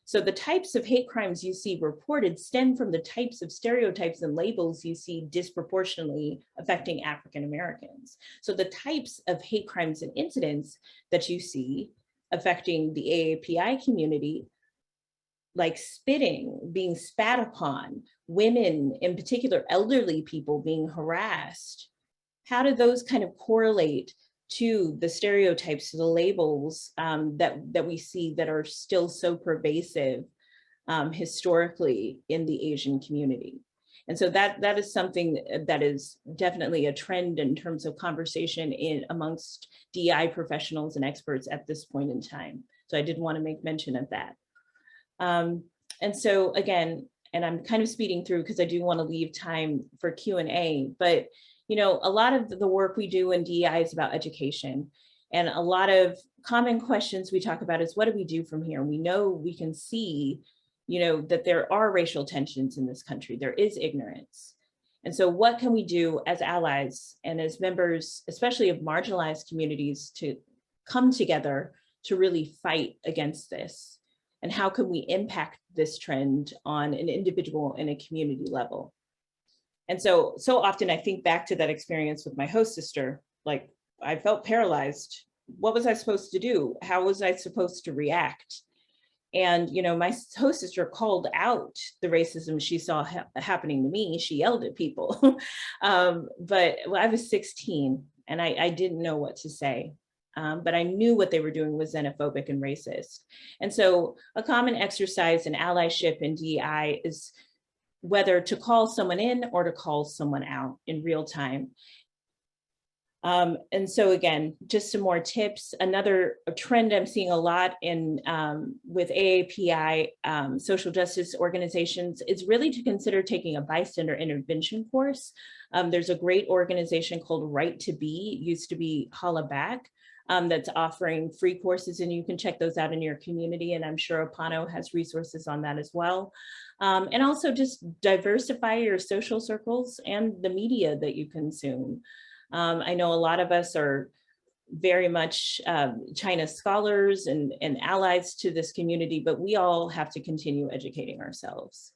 So the types of hate crimes you see reported stem from the types of stereotypes and labels you see disproportionately affecting African Americans. So the types of hate crimes and incidents that you see affecting the AAPI community, like spitting, being spat upon, women, in particular elderly people being harassed, how do those kind of correlate to the stereotypes, to the labels that we see that are still so pervasive historically in the Asian community? And so that is something that is definitely a trend in terms of conversation amongst DEI professionals and experts at this point in time. So I did want to make mention of that. And so again, and I'm kind of speeding through because I do want to leave time for Q&A, but a lot of the work we do in DEI is about education. And a lot of common questions we talk about is, what do we do from here? We know, we can see, that there are racial tensions in this country. There is ignorance. And so what can we do as allies and as members, especially of marginalized communities, to come together to really fight against this? And how can we impact this trend on an individual and a community level? And so often I think back to that experience with my host sister, like I felt paralyzed. What was I supposed to do? How was I supposed to react? And, my host sister called out the racism she saw happening to me. She yelled at people. But I was 16 and I didn't know what to say. But I knew what they were doing was xenophobic and racist. And so a common exercise in allyship and DEI is whether to call someone in or to call someone out in real time. And so again, just some more tips. Another trend I'm seeing a lot in with AAPI social justice organizations is really to consider taking a bystander intervention course. There's a great organization called Right to Be, it used to be Holla Back, that's offering free courses, and you can check those out in your community. And I'm sure APANO has resources on that as well. And also just diversify your social circles and the media that you consume. I know a lot of us are very much China scholars and allies to this community, but we all have to continue educating ourselves.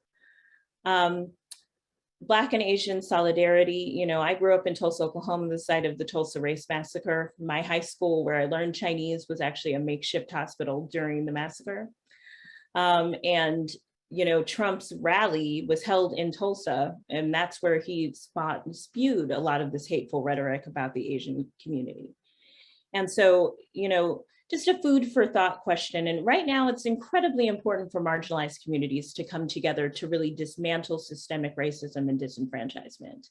Black and Asian solidarity. I grew up in Tulsa, Oklahoma, the site of the Tulsa Race Massacre. My high school where I learned Chinese was actually a makeshift hospital during the massacre. And Trump's rally was held in Tulsa, and that's where he spewed a lot of this hateful rhetoric about the Asian community. And so, just a food for thought question. And right now it's incredibly important for marginalized communities to come together to really dismantle systemic racism and disenfranchisement.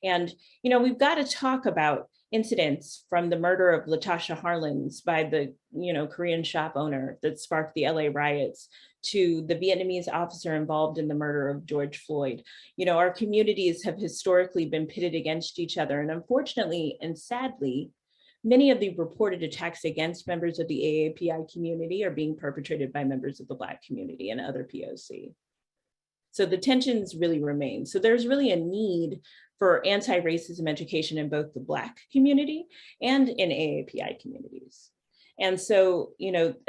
And, we've got to talk about incidents from the murder of Latasha Harlins by the, Korean shop owner that sparked the LA riots, to the Vietnamese officer involved in the murder of George Floyd. Our communities have historically been pitted against each other. And unfortunately and sadly, many of the reported attacks against members of the AAPI community are being perpetrated by members of the Black community and other POC. So the tensions really remain. So there's really a need for anti-racism education in both the Black community and in AAPI communities. And so,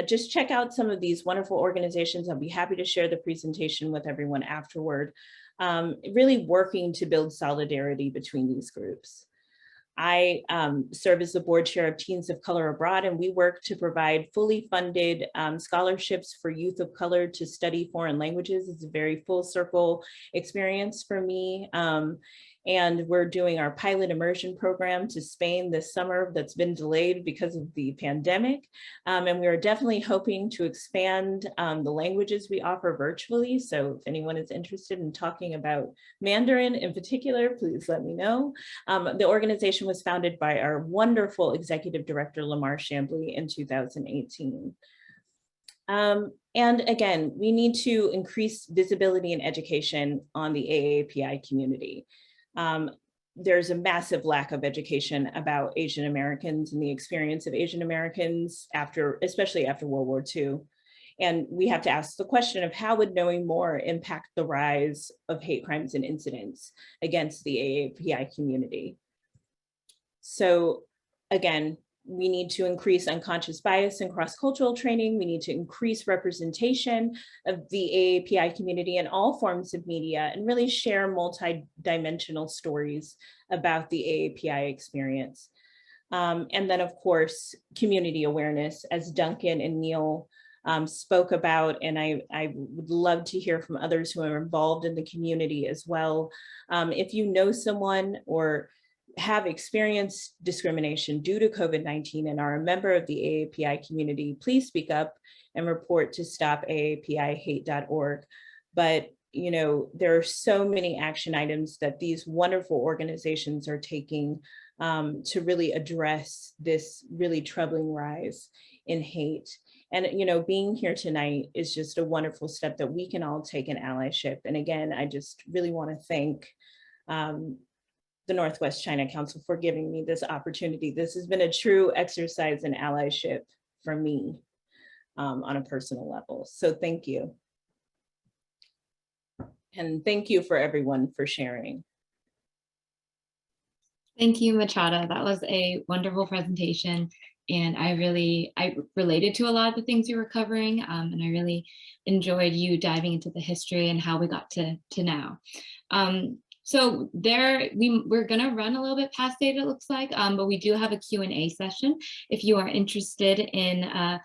just check out some of these wonderful organizations. I'll be happy to share the presentation with everyone afterward, really working to build solidarity between these groups. I serve as the board chair of Teens of Color Abroad, and we work to provide fully funded scholarships for youth of color to study foreign languages. It's a very full circle experience for me. And we're doing our pilot immersion program to Spain this summer that's been delayed because of the pandemic. And we are definitely hoping to expand the languages we offer virtually. So if anyone is interested in talking about Mandarin in particular, please let me know. The organization was founded by our wonderful executive director, Lamar Chambly, in 2018. And again, we need to increase visibility and education on the AAPI community. There's a massive lack of education about Asian Americans and the experience of Asian Americans especially after World War II. And we have to ask the question of how would knowing more impact the rise of hate crimes and incidents against the AAPI community. So again, we need to increase unconscious bias and cross-cultural training. We need to increase representation of the AAPI community in all forms of media and really share multi-dimensional stories about the AAPI experience. And then of course, community awareness, as Duncan and Neil spoke about, and I would love to hear from others who are involved in the community as well. If you know someone or have experienced discrimination due to COVID-19 and are a member of the AAPI community, please speak up and report to stopaapihate.org. But there are so many action items that these wonderful organizations are taking to really address this really troubling rise in hate. And being here tonight is just a wonderful step that we can all take in allyship. And again, I just really want to thank the Northwest China Council for giving me this opportunity. This has been a true exercise in allyship for me on a personal level. So thank you. And thank you for everyone for sharing. Thank you, Machada. That was a wonderful presentation. And I related to a lot of the things you were covering. And I really enjoyed you diving into the history and how we got to now. So we're gonna run a little bit past date, it looks like, but we do have a Q&A session. If you are interested in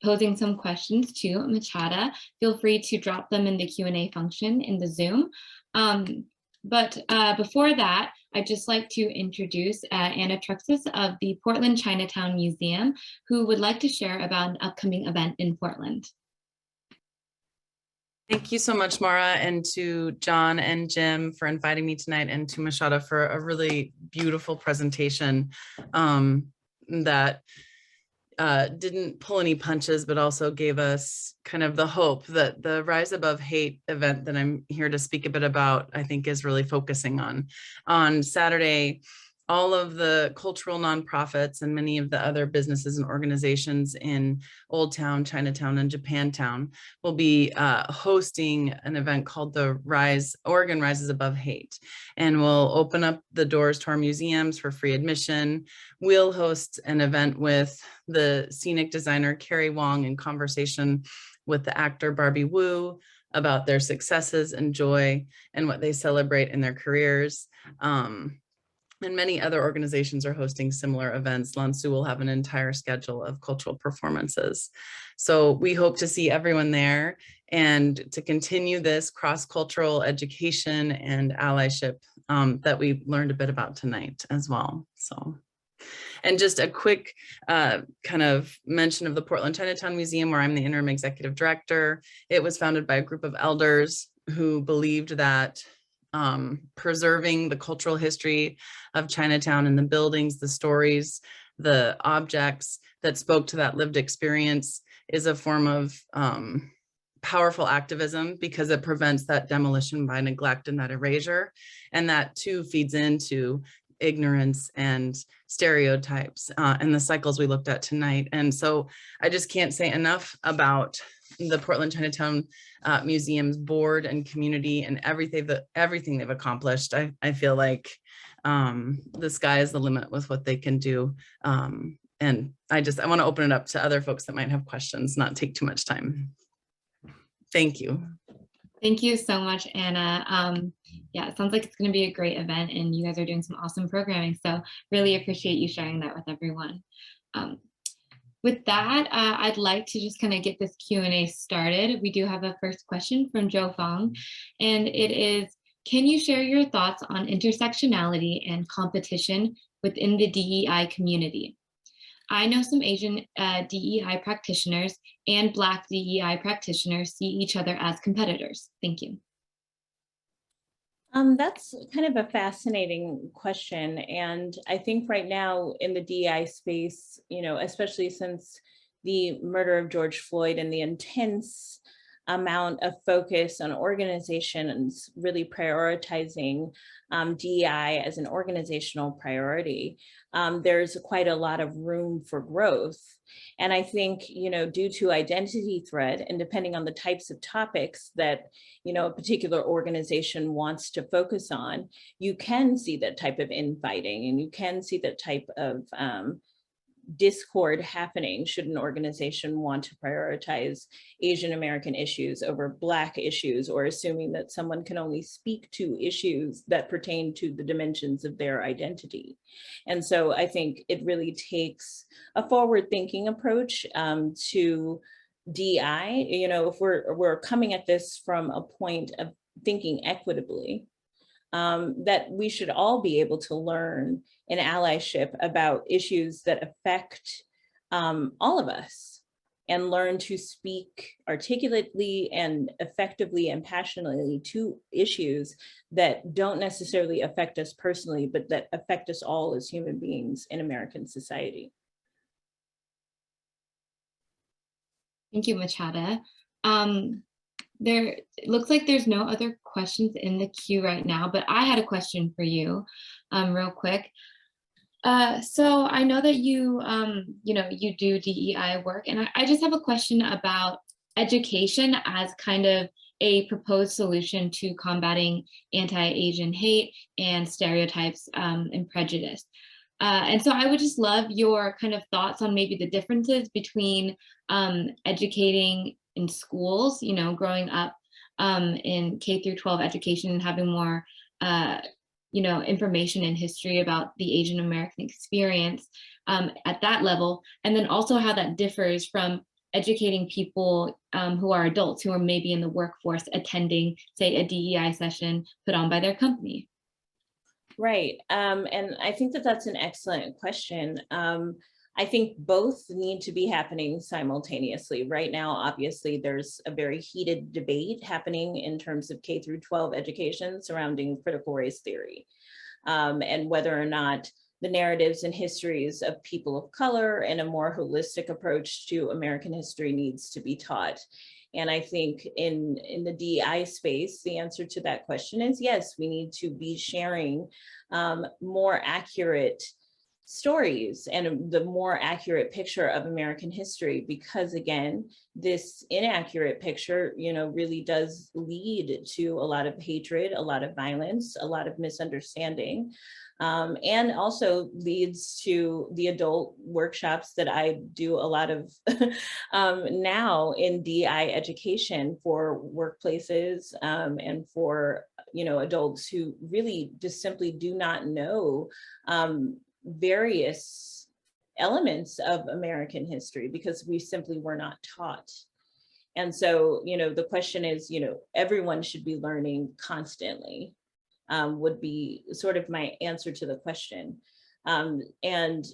posing some questions to Machada, feel free to drop them in the Q&A function in the Zoom. But before that, I'd just like to introduce Anna Truxes of the Portland Chinatown Museum, who would like to share about an upcoming event in Portland. Thank you so much, Mara, and to John and Jim for inviting me tonight, and to Machada for a really beautiful presentation that didn't pull any punches, but also gave us kind of the hope that the Rise Above Hate event that I'm here to speak a bit about, I think, is really focusing on. On Saturday, all of the cultural nonprofits and many of the other businesses and organizations in Old Town, Chinatown, and Japantown will be hosting an event called the Oregon Rises Above Hate. And we'll open up the doors to our museums for free admission. We'll host an event with the scenic designer Carrie Hwang in conversation with the actor Barbie Wu about their successes and joy and what they celebrate in their careers. And many other organizations are hosting similar events. Lansu will have an entire schedule of cultural performances. So we hope to see everyone there and to continue this cross-cultural education and allyship that we learned a bit about tonight as well. So, and just a quick kind of mention of the Portland Chinatown Museum, where I'm the interim executive director. It was founded by a group of elders who believed that preserving the cultural history of Chinatown and the buildings, the stories, the objects that spoke to that lived experience is a form of powerful activism, because it prevents that demolition by neglect and that erasure. And that too feeds into ignorance and stereotypes and the cycles we looked at tonight. And so I just can't say enough about the Portland Chinatown Museum's board and community and everything they've accomplished. I feel like the sky is the limit with what they can do. And I want to open it up to other folks that might have questions, not take too much time. Thank you. Thank you so much, Anna. Yeah, it sounds like it's going to be a great event, and you guys are doing some awesome programming. So really appreciate you sharing that with everyone. With that, I'd like to just kind of get this Q&A started. We do have a first question from Joe Fong, and it is, can you share your thoughts on intersectionality and competition within the DEI community? I know some Asian DEI practitioners and Black DEI practitioners see each other as competitors. Thank you. That's kind of a fascinating question. And I think right now in the DEI space, especially since the murder of George Floyd and the intense amount of focus on organizations really prioritizing DEI as an organizational priority, there's quite a lot of room for growth. And I think, due to identity threat and depending on the types of topics that, a particular organization wants to focus on, you can see that type of infighting and you can see that type of discord happening should an organization want to prioritize Asian American issues over Black issues, or assuming that someone can only speak to issues that pertain to the dimensions of their identity. And so I think it really takes a forward-thinking approach to DEI. If we're coming at this from a point of thinking equitably, that we should all be able to learn in allyship about issues that affect all of us, and learn to speak articulately and effectively and passionately to issues that don't necessarily affect us personally, but that affect us all as human beings in American society. Thank you, Machada. it looks like there's no other questions in the queue right now, but I had a question for you, real quick. So I know that you, you do DEI work, and I just have a question about education as kind of a proposed solution to combating anti-Asian hate and stereotypes and prejudice. And so I would just love your kind of thoughts on maybe the differences between educating in schools, growing up in K through 12 education and having more information and history about the Asian American experience at that level, and then also how that differs from educating people who are adults who are maybe in the workforce attending, say, a DEI session put on by their company. Right, and I think that that's an excellent question. I think both need to be happening simultaneously. Right now, obviously, there's a very heated debate happening in terms of K through 12 education surrounding critical race theory, and whether or not the narratives and histories of people of color and a more holistic approach to American history needs to be taught. And I think in the DEI space, the answer to that question is yes, we need to be sharing more accurate stories and the more accurate picture of American history, because again, this inaccurate picture, really does lead to a lot of hatred, a lot of violence, a lot of misunderstanding, and also leads to the adult workshops that I do a lot of now in DI education for workplaces and for adults who really just simply do not know various elements of American history because we simply were not taught. And so, the question is, everyone should be learning constantly, would be sort of my answer to the question. And,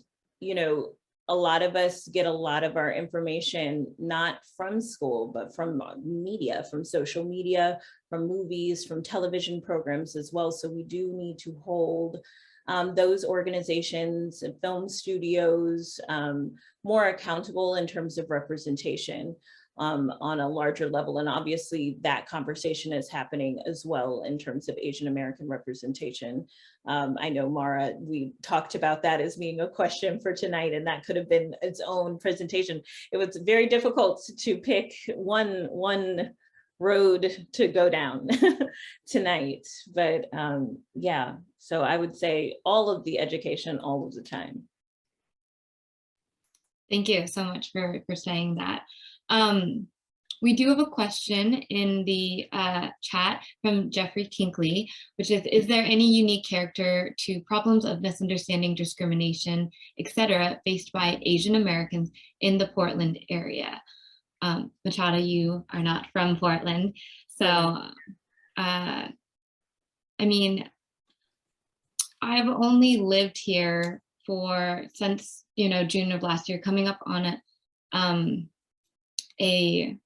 a lot of us get a lot of our information not from school, but from media, from social media, from movies, from television programs as well. So we do need to hold those organizations and film studios more accountable in terms of representation on a larger level. And obviously that conversation is happening as well in terms of Asian American representation. I know, Mara, we talked about that as being a question for tonight, and that could have been its own presentation. It was very difficult to pick one road to go down tonight, but yeah, so I would say all of the education all of the time. Thank you so much for saying that. We do have a question in the chat from Jeffrey Kinkley, which is there any unique character to problems of misunderstanding, discrimination, etc. faced by Asian Americans in the Portland area? Machada, you are not from Portland. So, I mean, I've only lived here since, June of last year, coming up on a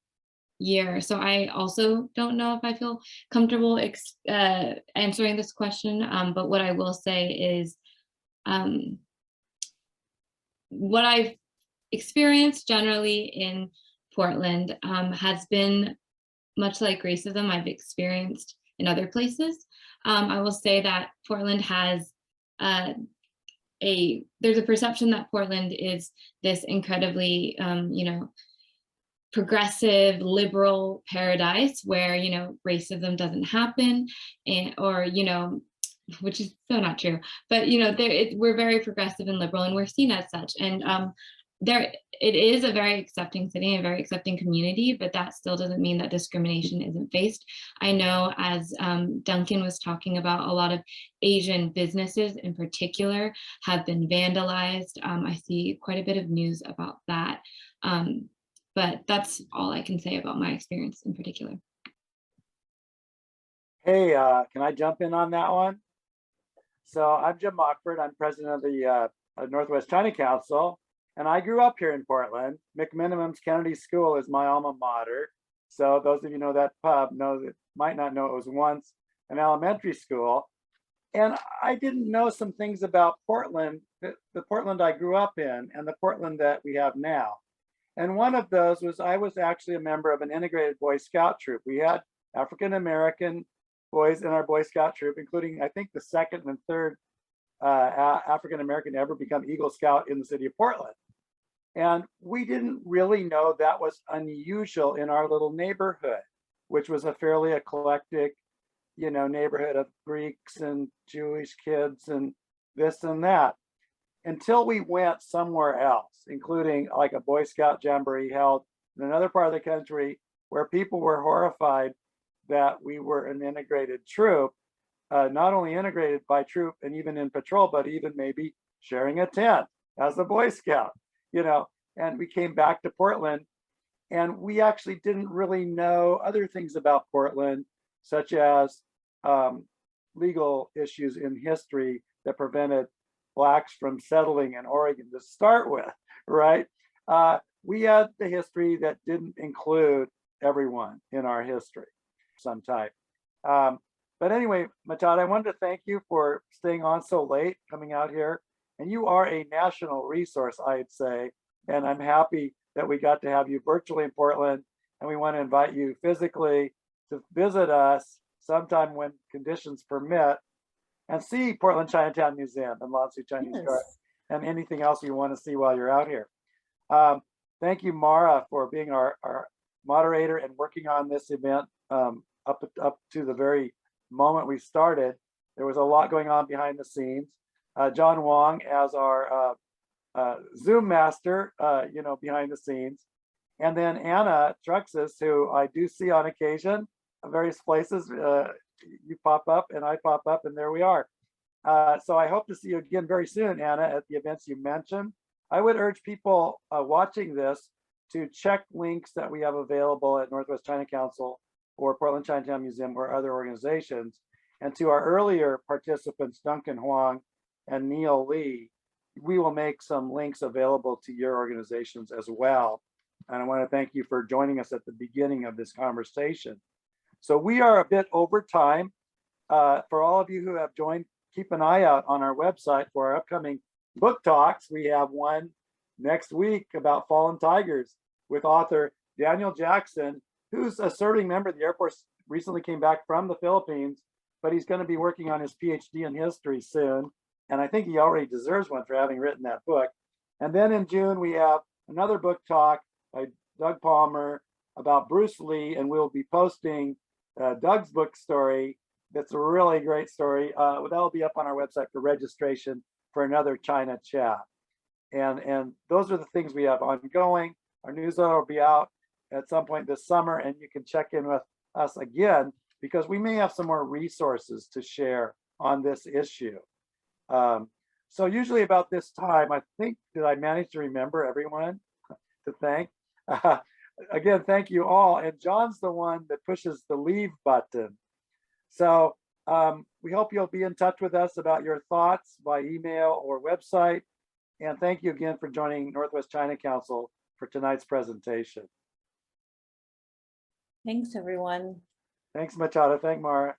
year. So I also don't know if I feel comfortable answering this question. But what I will say is what I've experienced generally in Portland has been much like racism I've experienced in other places. I will say that Portland has there's a perception that Portland is this incredibly, progressive, liberal paradise where, racism doesn't happen, or which is so not true, but we're very progressive and liberal, and we're seen as such. And it is a very accepting city, a very accepting community, but that still doesn't mean that discrimination isn't faced. I know, as Duncan was talking about, a lot of Asian businesses in particular have been vandalized. I see quite a bit of news about that. But that's all I can say about my experience in particular. Hey, can I jump in on that one? So I'm Jim Mockford. I'm president of the Northwest China Council, and I grew up here in Portland. McMinimum's Kennedy School is my alma mater. So those of you know that pub might not know it was once an elementary school. And I didn't know some things about Portland, the Portland I grew up in and the Portland that we have now. And one of those was I was actually a member of an integrated Boy Scout troop. We had African-American boys in our Boy Scout troop, including I think the second and third African-American to ever become Eagle Scout in the city of Portland. And we didn't really know that was unusual in our little neighborhood, which was a fairly eclectic, you know, neighborhood of Greeks and Jewish kids and this and that, until we went somewhere else, including like a Boy Scout jamboree held in another part of the country where people were horrified that we were an integrated troop, not only integrated by troop and even in patrol, but even maybe sharing a tent as a Boy Scout, you know. And we came back to Portland and we actually didn't really know other things about Portland, such as legal issues in history that prevented Blacks from settling in Oregon to start with, right? We had the history that didn't include everyone in our history, some type. But anyway, Machada, I wanted to thank you for staying on so late, coming out here. And you are a national resource, I'd say. And I'm happy that we got to have you virtually in Portland. And we want to invite you physically to visit us sometime when conditions permit and see Portland Chinatown Museum and Lao Tzu Chinese Garden and anything else you want to see while you're out here. Thank you, Mara, for being our moderator and working on this event up to the very moment we started. There was a lot going on behind the scenes. John Hwang as our Zoom master, you know, behind the scenes. And then Anna Truxes, who I do see on occasion at various places. You pop up and I pop up and there we are. So I hope to see you again very soon, Anna, at the events you mentioned. I would urge people watching this to check links that we have available at Northwest China Council or Portland Chinatown Museum or other organizations. And to our earlier participants, Duncan, Hwang, and Neil Lee, we will make some links available to your organizations as well. And I want to thank you for joining us at the beginning of this conversation. So we are a bit over time. For all of you who have joined, keep an eye out on our website for our upcoming book talks. We have one next week about fallen tigers with author Daniel Jackson, who's a serving member of the Air Force, recently came back from the Philippines, but he's going to be working on his PhD in history soon. And I think he already deserves one for having written that book. And then in June, we have another book talk by Doug Palmer about Bruce Lee, and we'll be posting Doug's book story. That's a really great story. That'll be up on our website for registration for another China chat. And those are the things we have ongoing. Our newsletter will be out at some point this summer, and you can check in with us again because we may have some more resources to share on this issue. So usually about this time, I think, did I manage to remember everyone to thank? Again, thank you all. And John's the one that pushes the leave button. So we hope you'll be in touch with us about your thoughts by email or website. And thank you again for joining Northwest China Council for tonight's presentation. Thanks, everyone. Thanks, Machada. Thank Mara.